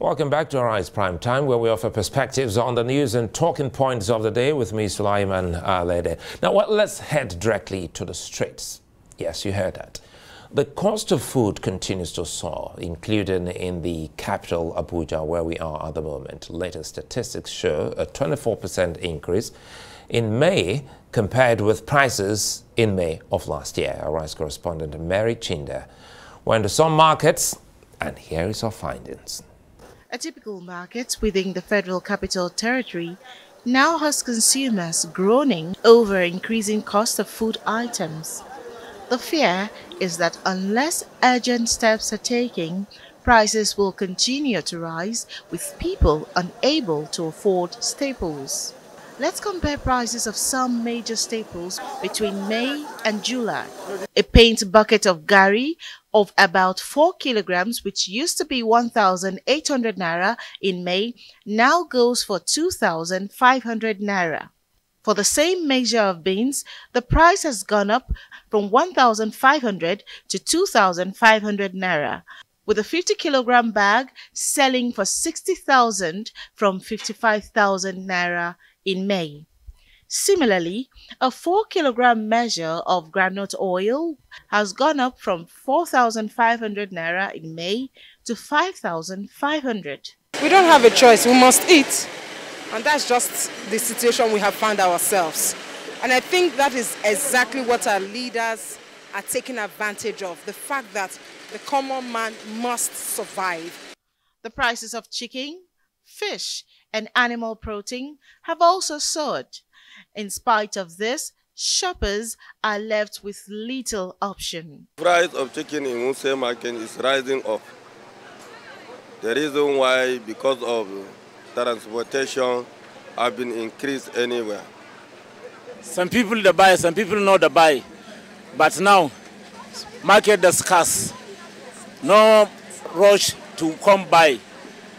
Welcome back to Arise Prime Time, where we offer perspectives on the news and talking points of the day with me, Sulaiman Lede. Now, let's head directly to the streets. Yes, you heard that. The cost of food continues to soar, including in the capital, Abuja, where we are at the moment. Latest statistics show a 24% increase in May compared with prices in May of last year. Arise correspondent Mary Chinda went to some markets, and here is our findings. A typical market within the Federal Capital Territory now has consumers groaning over increasing cost of food items. The fear is that unless urgent steps are taken, prices will continue to rise, with people unable to afford staples. Let's compare prices of some major staples between May and July. A paint bucket of gari of about 4 kilograms, which used to be 1,800 naira in May, now goes for 2,500 naira. For the same measure of beans, the price has gone up from 1,500 to 2,500 naira, with a 50-kilogram bag selling for 60,000 from 55,000 naira in May. Similarly, a 4-kilogram measure of groundnut oil has gone up from 4,500 naira in May to 5,500. We don't have a choice, we must eat. And that's just the situation we have found ourselves. And I think that is exactly what our leaders are taking advantage of, the fact that the common man must survive. The prices of chicken, fish, and animal protein have also soared. In spite of this, shoppers are left with little option. The price of chicken in Wuse market is rising up. The reason why, because of transportation, have been increased anywhere. Some people they buy, some people not they buy. But now, market is scarce. No rush to come buy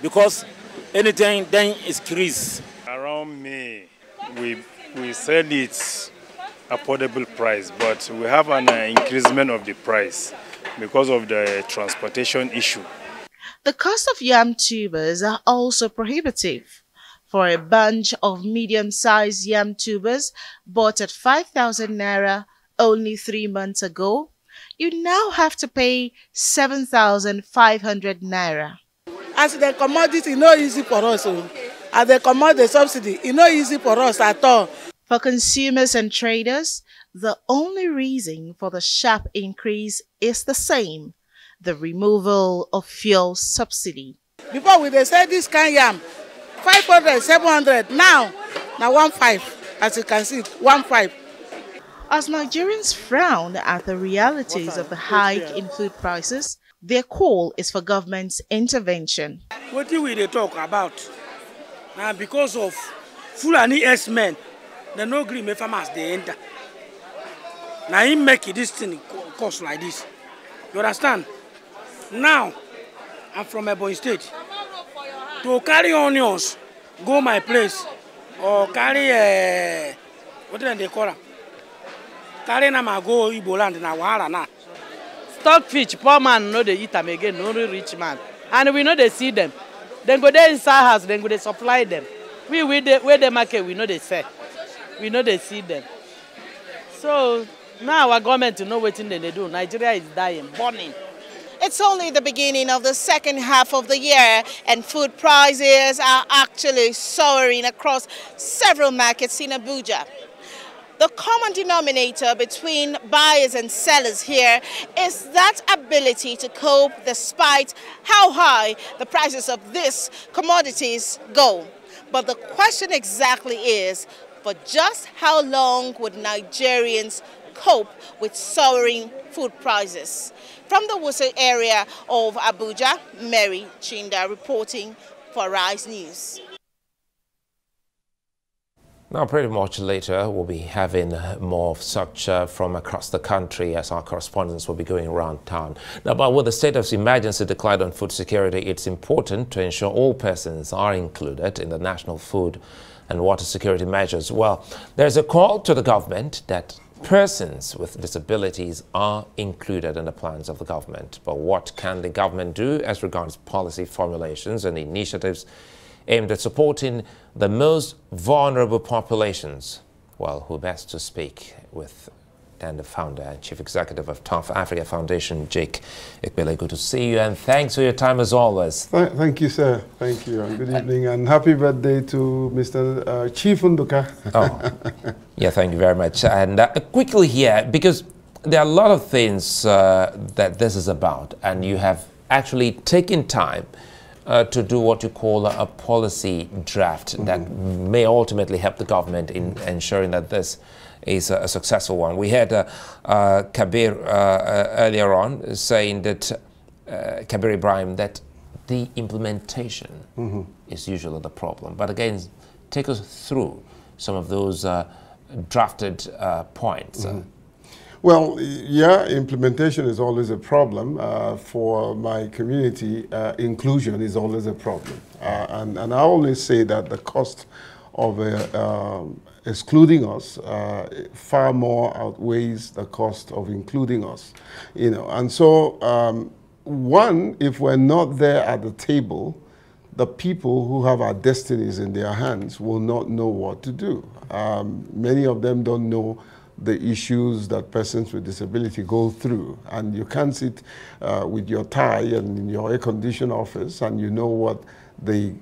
because anything then is increased. Around May, we sell it affordable price, but we have an increasement of the price because of the transportation issue. The cost of yam tubers are also prohibitive. For a bunch of medium-sized yam tubers bought at 5,000 naira only 3 months ago, you now have to pay 7,500 naira. As the commodity, it's not easy for us. As they commodity the subsidy, it's not easy for us at all. For consumers and traders, the only reason for the sharp increase is the same: the removal of fuel subsidy. Before they said this kind yam, 500, 700, now 1.5, as you can see, 1.5. As Nigerians frown at the realities of the hike in food prices, their call is for government's intervention. What do we talk about? Now, because of Fulani S-men, the no green farmers they enter. Now he make this thing cost like this. You understand? Now, I'm from Epelle State. To carry onions, go my place, or carry what do they call it? Carry nama go Igbo land na wahala na. Stockfish, poor man no they eat them again, only rich man. And we know they see them. Then go there inside house, then go they supply them. Where they market, we know they sell. We know they see them. So now our government to know what they do. Nigeria is dying, burning. It's only the beginning of the second half of the year, and food prices are actually soaring across several markets in Abuja. The common denominator between buyers and sellers here is that ability to cope despite how high the prices of these commodities go. But the question exactly is, for just how long would Nigerians cope with soaring food prices? From the Wuse area of Abuja, Mary Chinda reporting for Rise News. Now, pretty much later, we'll be having more of such from across the country as our correspondents will be going around town. Now, but with the state of emergency declared on food security, it's important to ensure all persons are included in the national food and water security measures. Well, there's a call to the government that persons with disabilities are included in the plans of the government. But what can the government do as regards policy formulations and initiatives aimed at supporting the most vulnerable populations? Well, who best to speak with than the founder and chief executive of Tough Africa Foundation, Jake Epelle. Good to see you, and thanks for your time as always. Thank you, sir. Thank you, and good evening, and happy birthday to Mr. Chief Unduka. Oh, yeah, thank you very much. And quickly here, because there are a lot of things that this is about, and you have actually taken time to do what you call a policy draft that may ultimately help the government in ensuring that this is a successful one. We had Kabir earlier on saying that, Kabir Ibrahim, that the implementation is usually the problem. But again, take us through some of those drafted points. Well, yeah, implementation is always a problem. For my community, inclusion is always a problem. And I always say that the cost of excluding us far more outweighs the cost of including us. And so, one, if we're not there at the table, the people who have our destinies in their hands will not know what to do. Many of them don't know the issues that persons with disability go through. And you can't sit with your tie and in your air-conditioned office and you know what the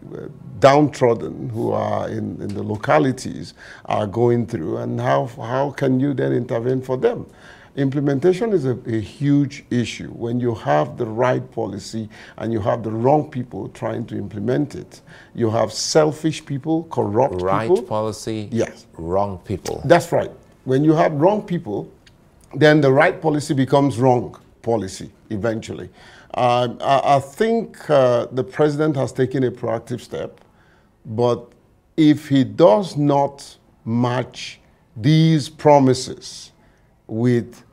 downtrodden who are in the localities are going through, and how can you then intervene for them? Implementation is a huge issue. When you have the right policy and you have the wrong people trying to implement it, you have selfish people, corrupt people. Right policy, yes. Wrong people. That's right. When you have wrong people, then the right policy becomes wrong policy eventually. I think the president has taken a proactive step, but if he does not match these promises with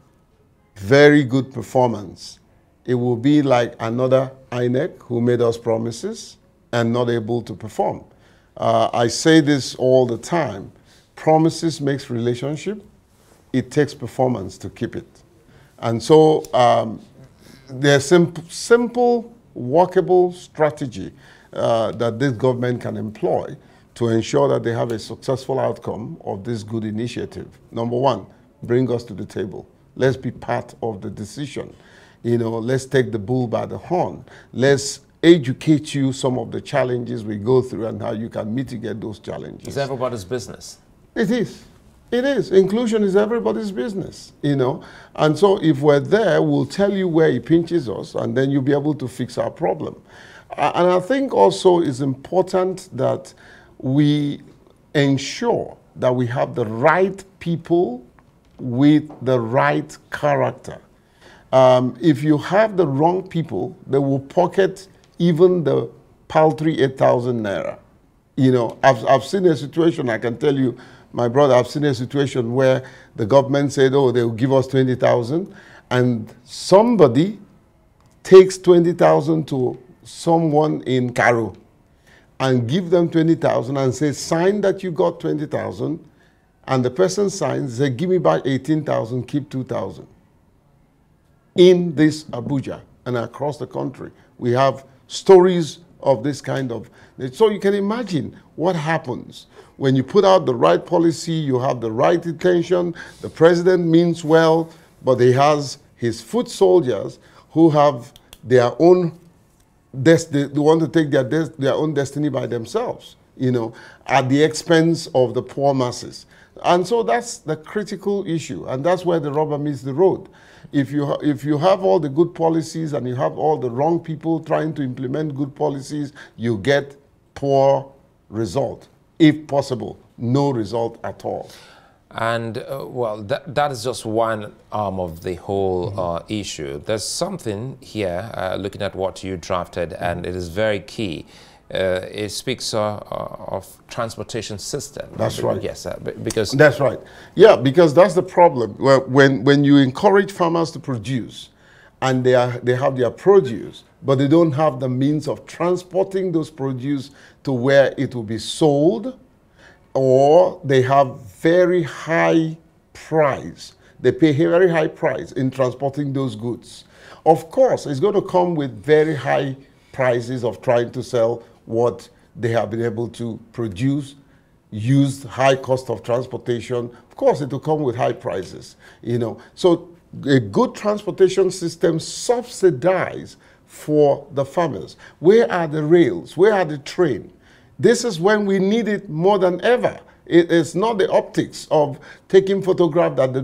very good performance, it will be like another INEC who made us promises and not able to perform. I say this all the time. Promises makes relationship. It takes performance to keep it. And so there's simple, workable strategy that this government can employ to ensure that they have a successful outcome of this good initiative. Number one, bring us to the table. Let's be part of the decision. Let's take the bull by the horn. Let's educate you some of the challenges we go through and how you can mitigate those challenges. It's everybody's business. It is. It is. Inclusion is everybody's business, And so if we're there, we'll tell you where it pinches us, and then you'll be able to fix our problem. And I think also it's important that we ensure that we have the right people with the right character. If you have the wrong people, they will pocket even the paltry 8,000 naira. I've seen a situation, I can tell you, my brother, I've seen a situation where the government said, oh, they'll give us 20,000, and somebody takes 20,000 to someone in Cairo and give them 20,000 and say, sign that you got 20,000, and the person signs, they give me back 18,000, keep 2,000. In this Abuja and across the country, we have stories of this kind of, so you can imagine what happens when you put out the right policy, you have the right intention, the president means well, but he has his foot soldiers who have their own destiny, they want to take their own destiny by themselves, at the expense of the poor masses. And so that's the critical issue, and that's where the rubber meets the road. If you have all the good policies and you have all the wrong people trying to implement good policies, you get poor result. If possible, no result at all. And well, that is just one arm of the whole issue. There's something here, looking at what you drafted, and it is very key. It speaks of transportation system. That's right. Yes, because that's right. Yeah, because that's the problem. When you encourage farmers to produce, and they have their produce, but they don't have the means of transporting those produce to where it will be sold, or they have very high price they pay a very high price in transporting those goods. Of course, it's going to come with very high prices of trying to sell what they have been able to produce, use high cost of transportation. Of course, it will come with high prices, you know. So a good transportation system subsidized for the farmers. Where are the rails? Where are the trains? This is when we need it more than ever. It is not the optics of taking photograph that the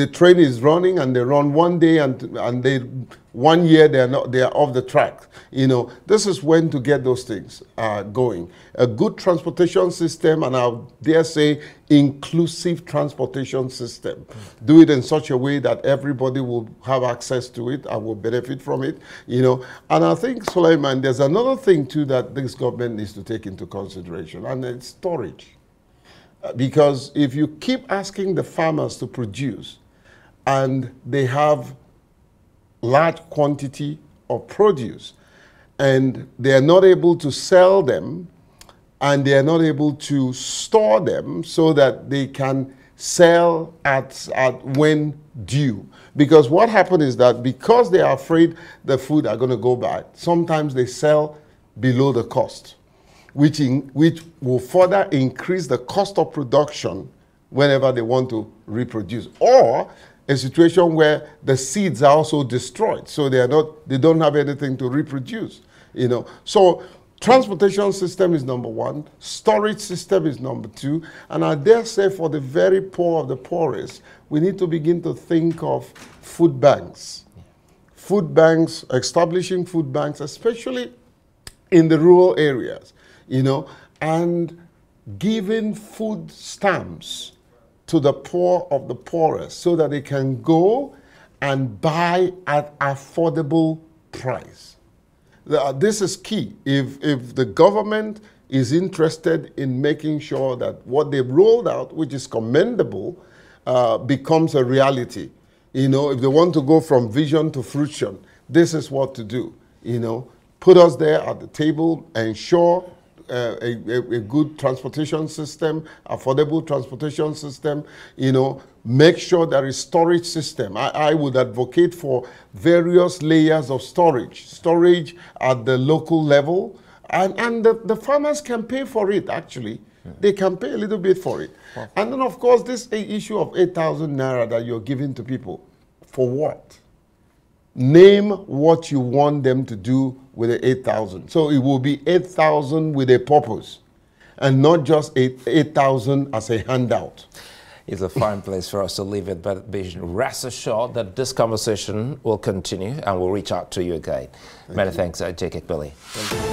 train is running and they run one day and they 1 year they are off the track. You know, this is when to get those things going. A good transportation system, and I dare say inclusive transportation system. Do it in such a way that everybody will have access to it and will benefit from it. You know, and I think, Suleiman, there's another thing too that this government needs to take into consideration, and it's storage. Because if you keep asking the farmers to produce and they have large quantity of produce and they are not able to sell them and they are not able to store them so that they can sell at when due. Because what happens is that because they are afraid the food are going to go bad, sometimes they sell below the cost, which will further increase the cost of production whenever they want to reproduce. Or a situation where the seeds are also destroyed, so they don't have anything to reproduce. You know, so transportation system is number one, storage system is number two, and I dare say for the very poor of the poorest, we need to begin to think of food banks. Food banks, establishing food banks, especially in the rural areas. You know, and giving food stamps to the poor of the poorest so that they can go and buy at affordable price. This is key. If the government is interested in making sure that what they've rolled out, which is commendable, becomes a reality. You know, if they want to go from vision to fruition, this is what to do. You know, put us there at the table, ensure a good transportation system, affordable transportation system, you know, make sure there is storage system. I would advocate for various layers of storage at the local level, and the farmers can pay for it, actually. Yeah. They can pay a little bit for it. Wow. And then, of course, this issue of 8,000 naira that you're giving to people, for what? Name what you want them to do with the 8,000. So it will be 8,000 with a purpose and not just 8,000 as a handout. It's a fine place for us to leave it, but be rest assured that this conversation will continue and we'll reach out to you again. Many thanks, J.K. Epelle.